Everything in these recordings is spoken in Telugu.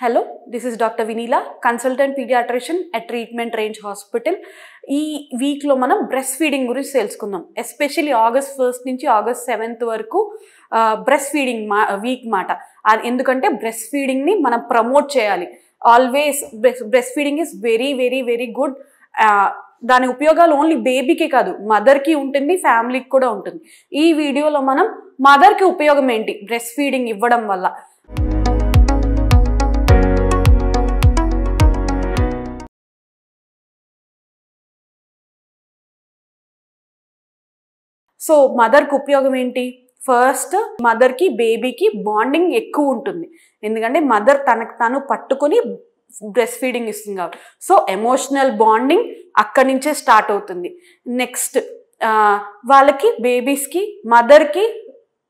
Hello, this is Dr. Vinila, consultant pediatrician at Treatment Range Hospital. ఈ వీక్లో మనం బ్రెస్ట్ ఫీడింగ్ గురించి తెలుసుకుందాం. ఎస్పెషల్లీ August 1st నుంచి August 7th వరకు బ్రెస్ట్ ఫీడింగ్ వీక్ మాట. ఎందుకంటే బ్రెస్ట్ ఫీడింగ్ని మనం ప్రమోట్ చేయాలి. Always breast feeding is very very very good. దాని ఉపయోగాలు ఓన్లీ బేబీకి కాదు, మదర్కి ఉంటుంది, ఫ్యామిలీకి కూడా ఉంటుంది. ఈ వీడియోలో మనం మదర్కి ఉపయోగం ఏంటి బ్రెస్ట్ ఫీడింగ్ ఇవ్వడం వల్ల. సో మదర్కి ఉపయోగం ఏంటి? ఫస్ట్, మదర్కి బేబీకి బాండింగ్ ఎక్కువ ఉంటుంది. ఎందుకంటే మదర్ తనకు తను పట్టుకొని బ్రెస్ట్ ఫీడింగ్ ఇస్తుంది కాబట్టి. సో ఎమోషనల్ బాండింగ్ అక్కడి నుంచే స్టార్ట్ అవుతుంది. నెక్స్ట్, వాళ్ళకి బేబీస్కి మదర్కి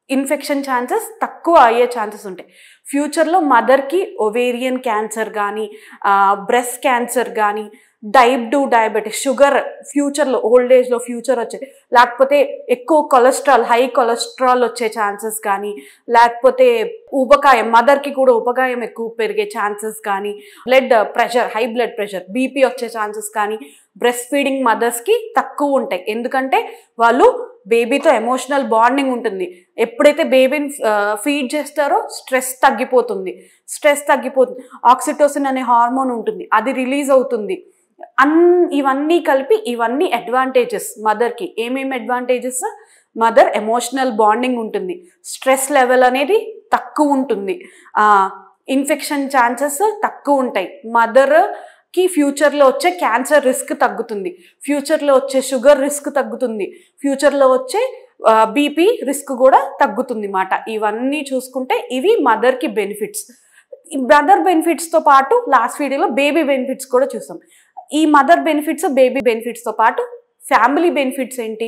ఇన్ఫెక్షన్ ఛాన్సెస్ తక్కువ అయ్యే ఛాన్సెస్ ఉంటాయి. ఫ్యూచర్లో మదర్కి ఒవేరియన్ క్యాన్సర్ కానీ, బ్రెస్ట్ క్యాన్సర్ కానీ, టైప్ 2 డయాబెటీస్, షుగర్ ఫ్యూచర్లో ఓల్డ్ ఏజ్లో ఫ్యూచర్ వచ్చే, లేకపోతే ఎక్కువ కొలెస్ట్రాల్, హై కొలెస్ట్రాల్ వచ్చే ఛాన్సెస్ కానీ, లేకపోతే ఊబకాయం, మదర్కి కూడా ఊబకాయం ఎక్కువ పెరిగే ఛాన్సెస్ కానీ, blood pressure, high blood pressure, BP వచ్చే ఛాన్సెస్ కానీ బ్రెస్ట్ ఫీడింగ్ మదర్స్కి తక్కువ ఉంటాయి. ఎందుకంటే వాళ్ళు బేబీతో ఎమోషనల్ బాండింగ్ ఉంటుంది. ఎప్పుడైతే బేబీని ఫీడ్ చేస్తారో స్ట్రెస్ తగ్గిపోతుంది. ఆక్సిటోసిన్ అనే హార్మోన్ ఉంటుంది, అది రిలీజ్ అవుతుంది. ఇవన్నీ కలిపి ఇవన్నీ అడ్వాంటేజెస్ మదర్కి. ఏమేమి అడ్వాంటేజెస్? మదర్ ఎమోషనల్ బాండింగ్ ఉంటుంది, స్ట్రెస్ లెవెల్ అనేది తక్కువ ఉంటుంది, ఇన్ఫెక్షన్ ఛాన్సెస్ తక్కువ ఉంటాయి, మదర్కి ఫ్యూచర్లో వచ్చే క్యాన్సర్ రిస్క్ తగ్గుతుంది, ఫ్యూచర్లో వచ్చే షుగర్ రిస్క్ తగ్గుతుంది, ఫ్యూచర్లో వచ్చే బీపీ రిస్క్ కూడా తగ్గుతుంది మాట. ఇవన్నీ చూసుకుంటే ఇవి మదర్కి బెనిఫిట్స్. మదర్ బెనిఫిట్స్తో పాటు లాస్ట్ వీడియోలో బేబీ బెనిఫిట్స్ కూడా చూసాం. ఈ మదర్ బెనిఫిట్స్, బేబీ బెనిఫిట్స్తో పాటు ఫ్యామిలీ బెనిఫిట్స్ ఏంటి?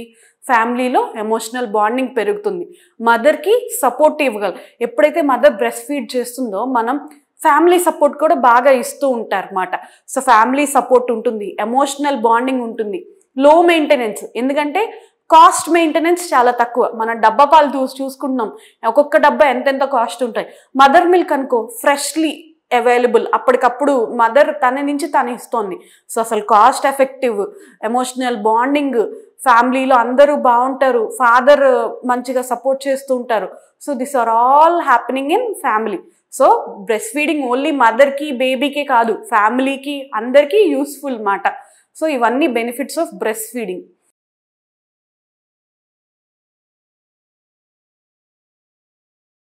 ఫ్యామిలీలో ఎమోషనల్ బాండింగ్ పెరుగుతుంది, మదర్కి సపోర్ట్ ఇవ్వగలరు. ఎప్పుడైతే మదర్ బ్రెస్ట్ ఫీడ్ చేస్తుందో మనం ఫ్యామిలీ సపోర్ట్ కూడా బాగా ఇస్తూ ఉంటారు అన్నమాట. సో ఫ్యామిలీ సపోర్ట్ ఉంటుంది, ఎమోషనల్ బాండింగ్ ఉంటుంది, లో మెయింటెనెన్స్. ఎందుకంటే కాస్ట్ మెయింటెనెన్స్ చాలా తక్కువ. మనం డబ్బా పాలు చూసుకుంటున్నాం, ఒక్కొక్క డబ్బా ఎంతెంత కాస్ట్ ఉంటాయి. మదర్ మిల్క్ అనుకో, ఫ్రెష్లీ అవైలబుల్, అప్పటికప్పుడు మదర్ తన నుంచి తను ఇస్తోంది. సో అసలు కాస్ట్ ఎఫెక్టివ్, ఎమోషనల్ బాండింగ్, ఫ్యామిలీలో అందరూ బాగుంటారు, ఫాదర్ మంచిగా సపోర్ట్ చేస్తూ ఉంటారు. So this are all happening in family. So breast feeding only మదర్కి బేబీకే కాదు, ఫ్యామిలీకి అందరికీ యూస్ఫుల్ మాట. సో ఇవన్నీ బెనిఫిట్స్ ఆఫ్ బ్రెస్ట్ ఫీడింగ్.